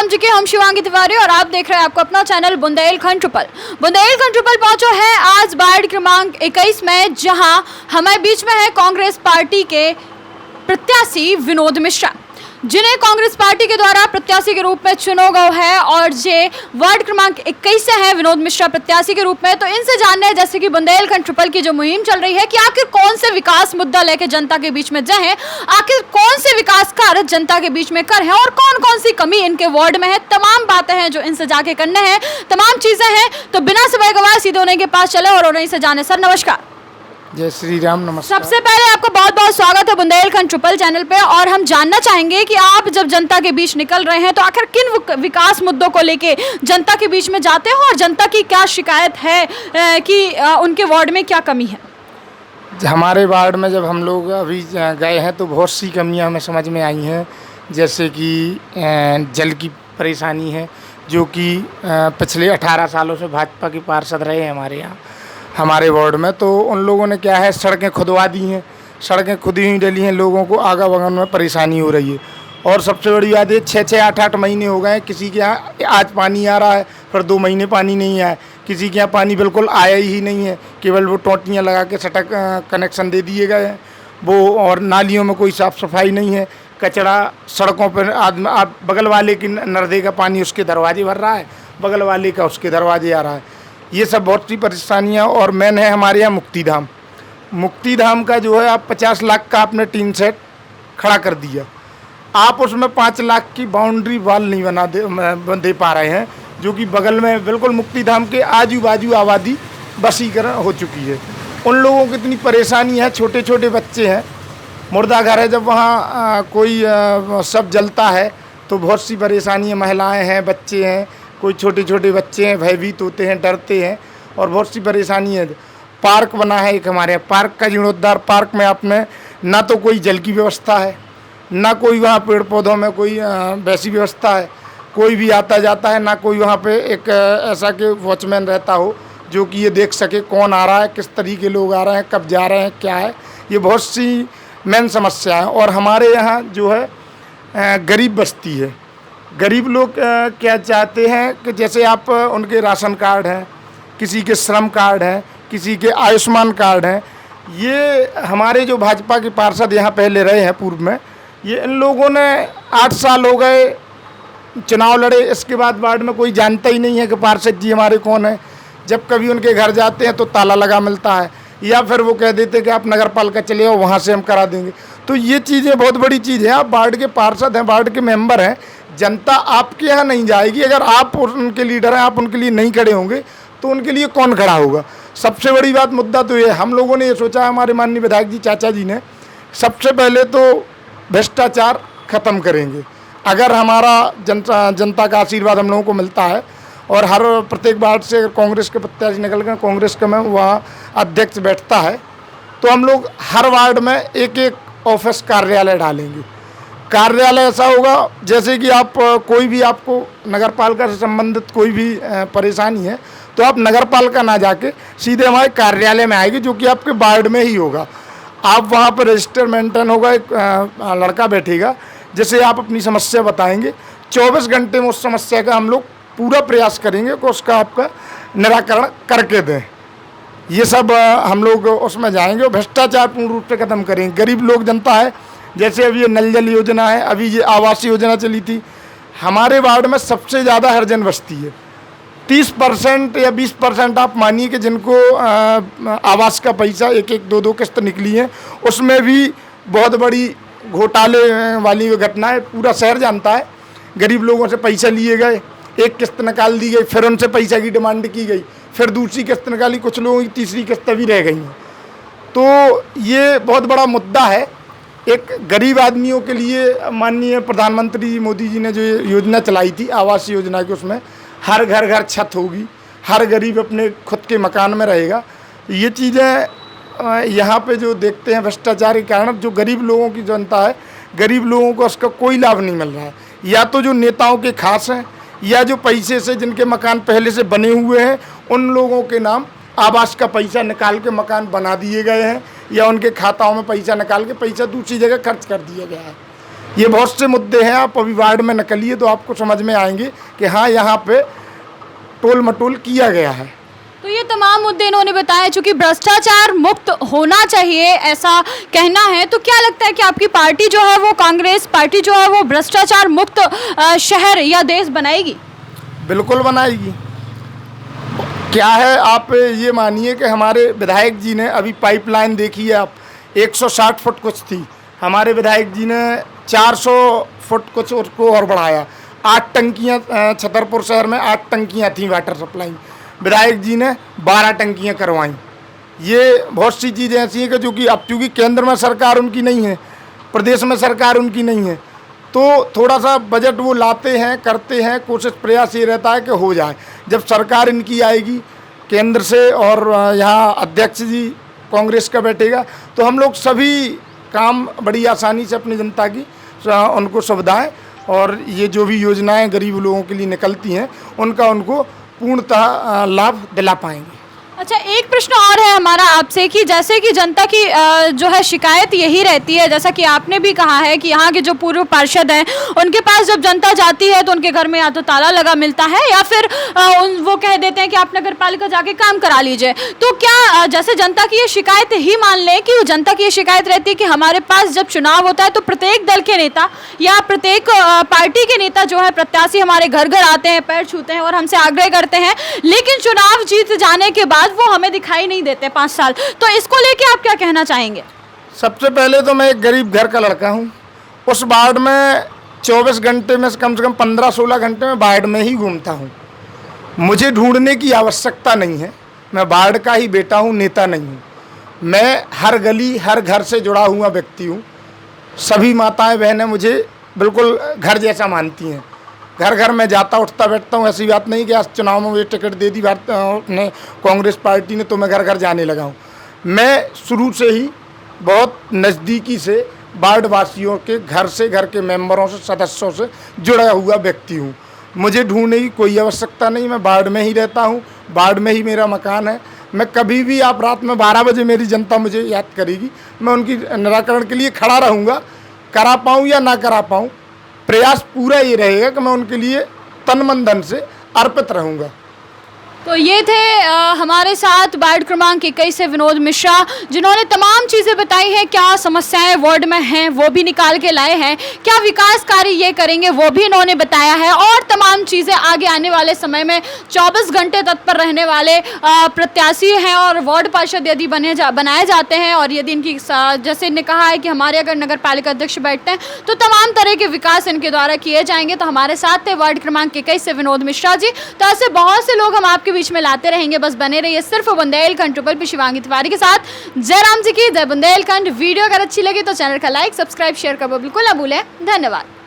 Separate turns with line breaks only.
राम जी की, हम शिवांगी तिवारी और आप देख रहे हैं आपको अपना channel Bundelkhand triple. Bundelkhand triple पहुंचो है आज वार्ड क्रमांक 21 में, जहां हमारे बीच में है कांग्रेस पार्टी के प्रत्याशी विनोद मिश्रा, जिन्हें कांग्रेस पार्टी के द्वारा प्रत्याशी के रूप में चुना गया है और ये वार्ड क्रमांक 21 से है विनोद मिश्रा प्रत्याशी के रूप में। तो इनसे जानने हैं, जैसे कि बुंदेलखंड ट्रिपल की जो मुहिम चल रही है, कि आखिर कौन से विकास मुद्दा लेके जनता के बीच में जाए, आखिर कौन से विकास कार्य जनता के बीच में कर है और कौन कौन सी कमी इनके वार्ड में है। तमाम बातें हैं जो इनसे जाके करने हैं, तमाम चीजें हैं। तो बिना समय गवाए सीधे उन्हीं के पास चले और उन्हीं से जाने। सर नमस्कार।
जय श्री राम। नमस्कार।
सबसे पहले आपको बहुत बहुत स्वागत है बुंदेलखंड ट्रिपल चैनल पे। और हम जानना चाहेंगे कि आप जब जनता के बीच निकल रहे हैं तो आखिर किन विकास मुद्दों को लेके जनता के बीच में जाते हो और जनता की क्या शिकायत है कि उनके वार्ड में क्या कमी है।
हमारे वार्ड में जब हम लोग अभी गए हैं तो बहुत सी कमियां हमें समझ में आई हैं, जैसे कि जल की परेशानी है, जो कि पिछले 18 सालों से भाजपा के पार्षद रहे हैं हमारे यहाँ हमारे वार्ड में। तो उन लोगों ने क्या है, सड़कें खुदवा दी हैं, सड़कें खुदी हुई डली हैं, लोगों को आगा बगन में परेशानी हो रही है। और सबसे बड़ी बात है, 6-6, 8-8 महीने हो गए, किसी के यहाँ आज पानी आ रहा है, फिर 2 महीने पानी नहीं आया, किसी के यहाँ पानी बिल्कुल आया ही नहीं है, केवल वो टोंटियाँ लगा के सड़क कनेक्शन दे दिए गए हैं वो। और नालियों में कोई साफ़ सफाई नहीं है, कचरा सड़कों पर आप बगल वाले की नर्दे का पानी उसके दरवाजे भर रहा है, बगल वाले का उसके दरवाजे आ रहा है। ये सब बहुत सी परेशानियाँ। और मेन है हमारे यहाँ मुक्तिधाम। मुक्तिधाम का जो है, आप 50 लाख का आपने टीन सेट खड़ा कर दिया, आप उसमें 5 लाख की बाउंड्री वाल नहीं दे पा रहे हैं, जो कि बगल में बिल्कुल मुक्तिधाम के आजू बाजू आबादी बसीकरण हो चुकी है। उन लोगों को इतनी परेशानी है, छोटे छोटे बच्चे हैं, मुर्दा घर है, जब वहाँ कोई सब जलता है तो बहुत सी परेशानी, महिलाएँ हैं, बच्चे हैं, कोई छोटे छोटे बच्चे हैं, भयभीत होते हैं, डरते हैं और बहुत सी परेशानी है। पार्क बना है एक हमारे यहाँ, पार्क का जीर्णोद्धार, पार्क में आपने ना तो कोई जल की व्यवस्था है, ना कोई वहाँ पेड़ पौधों में कोई वैसी व्यवस्था है, कोई भी आता जाता है, ना कोई वहाँ पे एक ऐसा कि वॉचमैन रहता हो जो कि ये देख सके कौन आ रहा है, किस तरीके लोग आ रहे हैं, कब जा रहे हैं, क्या है। ये बहुत सी मेन समस्या है। और हमारे यहाँ जो है गरीब बस्ती है, गरीब लोग क्या चाहते हैं कि जैसे आप उनके राशन कार्ड हैं, किसी के श्रम कार्ड हैं, किसी के आयुष्मान कार्ड हैं। ये हमारे जो भाजपा के पार्षद यहाँ पहले रहे हैं पूर्व में, ये इन लोगों ने 8 साल हो गए चुनाव लड़े, इसके बाद वार्ड में कोई जानता ही नहीं है कि पार्षद जी हमारे कौन है। जब कभी उनके घर जाते हैं तो ताला लगा मिलता है, या फिर वो कह देते हैं कि आप नगर पालिका चले आओ, वहाँ से हम करा देंगे। तो ये चीज़ें बहुत बड़ी चीज़ है। आप वार्ड के पार्षद हैं, वार्ड के मेंबर हैं, जनता आपके यहाँ नहीं जाएगी। अगर आप उनके लीडर हैं, आप उनके लिए नहीं खड़े होंगे तो उनके लिए कौन खड़ा होगा। सबसे बड़ी बात मुद्दा तो ये, हम लोगों ने ये सोचा, हमारे माननीय विधायक जी चाचा जी ने, सबसे पहले तो भ्रष्टाचार ख़त्म करेंगे। अगर हमारा जनता का आशीर्वाद हम लोगों को मिलता है और हर प्रत्येक वार्ड से कांग्रेस के प्रत्याशी निकल कर कांग्रेस का में वहाँ अध्यक्ष बैठता है, तो हम लोग हर वार्ड में एक एक ऑफिस कार्यालय डालेंगे। कार्यालय ऐसा होगा जैसे कि आप कोई भी, आपको नगर पालिका से संबंधित कोई भी परेशानी है तो आप नगर पालिका ना जाके सीधे हमारे कार्यालय में आएगी, जो कि आपके वार्ड में ही होगा। आप वहाँ पर रजिस्टर मेंटेन होगा, एक लड़का बैठेगा, जैसे आप अपनी समस्या बताएंगे, 24 घंटे में उस समस्या का हम लोग पूरा प्रयास करेंगे कि उसका आपका निराकरण करके दें। ये सब हम लोग उसमें जाएंगे और भ्रष्टाचार पूर्ण रूप से खत्म करेंगे। गरीब लोग जनता है, जैसे अभी ये नल जल योजना है, अभी ये आवास योजना चली थी, हमारे वार्ड में सबसे ज़्यादा हरिजन बस्ती है। 30% या 20% आप मानिए कि जिनको आवास का पैसा 1-1, 2-2 किस्त निकली है, उसमें भी बहुत बड़ी घोटाले वाली घटना है। पूरा शहर जानता है, गरीब लोगों से पैसा लिए गए, एक किस्त निकाल दी गई, फिर उनसे पैसा की डिमांड की गई, फिर दूसरी किस्त निकाली, कुछ लोगों की तीसरी किस्त भी रह गई हैं। तो ये बहुत बड़ा मुद्दा है एक गरीब आदमियों के लिए। माननीय प्रधानमंत्री मोदी जी ने जो योजना चलाई थी आवास योजना की, उसमें हर घर घर छत होगी, हर गरीब अपने खुद के मकान में रहेगा। ये चीज़ें यहाँ पे जो देखते हैं भ्रष्टाचार के कारण, जो गरीब लोगों की जनता है, गरीब लोगों को उसका कोई लाभ नहीं मिल रहा है। या तो जो नेताओं के खास हैं, या जो पैसे से जिनके मकान पहले से बने हुए हैं, उन लोगों के नाम आवास का पैसा निकाल के मकान बना दिए गए हैं, या उनके खाताओं में पैसा निकाल के पैसा दूसरी जगह खर्च कर दिया गया है। ये बहुत से मुद्दे हैं, आप अभी वार्ड में निकलिए तो आपको समझ में आएंगे कि हाँ यहाँ पे टोल मटोल किया गया है।
तो ये तमाम मुद्दे इन्होंने बताए, चूंकि भ्रष्टाचार मुक्त होना चाहिए ऐसा कहना है। तो क्या लगता है कि आपकी पार्टी जो है वो, कांग्रेस पार्टी जो है वो भ्रष्टाचार मुक्त शहर या देश बनाएगी?
बिल्कुल बनाएगी। क्या है, आप ये मानिए कि हमारे विधायक जी ने अभी पाइपलाइन देखी है आप, 160 फुट कुछ थी, हमारे विधायक जी ने 400 फुट कुछ उसको और बढ़ाया। 8 टंकियाँ छतरपुर शहर में 8 टंकियाँ थी वाटर सप्लाई, विधायक जी ने 12 टंकियाँ करवाईं। ये बहुत सी चीज़ें ऐसी हैं कि जो कि अब चूँकि केंद्र में सरकार उनकी नहीं है, प्रदेश में सरकार उनकी नहीं है, तो थोड़ा सा बजट वो लाते हैं, करते हैं, कोशिश प्रयास ये रहता है कि हो जाए। जब सरकार इनकी आएगी केंद्र से और यहाँ अध्यक्ष जी कांग्रेस का बैठेगा, तो हम लोग सभी काम बड़ी आसानी से अपनी जनता की उनको सुविधाएं और ये जो भी योजनाएं गरीब लोगों के लिए निकलती हैं उनका उनको पूर्णतः लाभ दिला पाएंगे।
अच्छा, एक प्रश्न और है हमारा आपसे कि जैसे कि जनता की जो है शिकायत यही रहती है, जैसा कि आपने भी कहा है कि यहाँ के जो पूर्व पार्षद हैं उनके पास जब जनता जाती है तो उनके घर में या तो ताला लगा मिलता है या फिर वो कह देते हैं कि आप नगर पालिका जाके काम करा लीजिए। तो क्या जैसे जनता की ये शिकायत ही मान लें कि वो जनता की ये शिकायत रहती है कि हमारे पास जब चुनाव होता है तो प्रत्येक दल के नेता या प्रत्येक पार्टी के नेता जो है प्रत्याशी हमारे घर घर आते हैं, पैर छूते हैं और हमसे आग्रह करते हैं, लेकिन चुनाव जीत जाने के बाद वो हमें दिखाई नहीं देते 5 साल। तो इसको लेके आप क्या कहना चाहेंगे?
सबसे पहले तो मैं एक गरीब घर का लड़का हूँ, उस वार्ड में 24 घंटे में से कम 15-16 घंटे में वार्ड में ही घूमता हूँ। मुझे ढूंढने की आवश्यकता नहीं है, मैं वार्ड का ही बेटा हूँ, नेता नहीं हूँ। मैं हर गली हर घर से जुड़ा हुआ व्यक्ति हूँ। सभी माताएं बहनें मुझे बिल्कुल घर जैसा मानती हैं। घर घर में जाता उठता बैठता हूँ। ऐसी बात नहीं कि आज चुनाव में मुझे टिकट दे दी ने कांग्रेस पार्टी ने तो मैं घर घर जाने लगा हूँ। मैं शुरू से ही बहुत नज़दीकी से वार्ड वासियों के घर से, घर के मेंबरों से, सदस्यों से जुड़ा हुआ व्यक्ति हूँ। मुझे ढूंढने की कोई आवश्यकता नहीं, मैं वार्ड में ही रहता हूँ, वार्ड में ही मेरा मकान है। मैं कभी भी, आप रात में 12 बजे मेरी जनता मुझे याद करेगी, मैं उनकी निराकरण के लिए खड़ा रहूँगा। करा पाऊँ या ना करा पाऊँ, प्रयास पूरा ये रहेगा कि मैं उनके लिए तन मन धन से अर्पित रहूँगा।
तो ये थे हमारे साथ वार्ड क्रमांक 21 से विनोद मिश्रा, जिन्होंने तमाम चीज़ें बताई हैं, क्या समस्याएं वार्ड में हैं वो भी निकाल के लाए हैं, क्या विकास कार्य ये करेंगे वो भी इन्होंने बताया है, और तमाम चीज़ें आगे आने वाले समय में 24 घंटे तत्पर रहने वाले प्रत्याशी हैं और वार्ड पार्षद यदि बनाए जाते हैं और यदि इनकी, जैसे इन्होंने कहा है कि हमारे अगर नगर पालिका अध्यक्ष बैठते हैं तो तमाम तरह के विकास इनके द्वारा किए जाएंगे। तो हमारे साथ थे वार्ड क्रमांक 21 से विनोद मिश्रा जी। तो ऐसे बहुत से लोग हम आपके बीच में लाते रहेंगे, बस बने रहिए सिर्फ बुंदेलखंड ट्रिपल पे शिवांगी तिवारी के साथ। जय राम जी की जय। बुंदेलखंड वीडियो अगर अच्छी लगी तो चैनल का लाइक, सब्सक्राइब, शेयर करना बिल्कुल ना भूलें। धन्यवाद।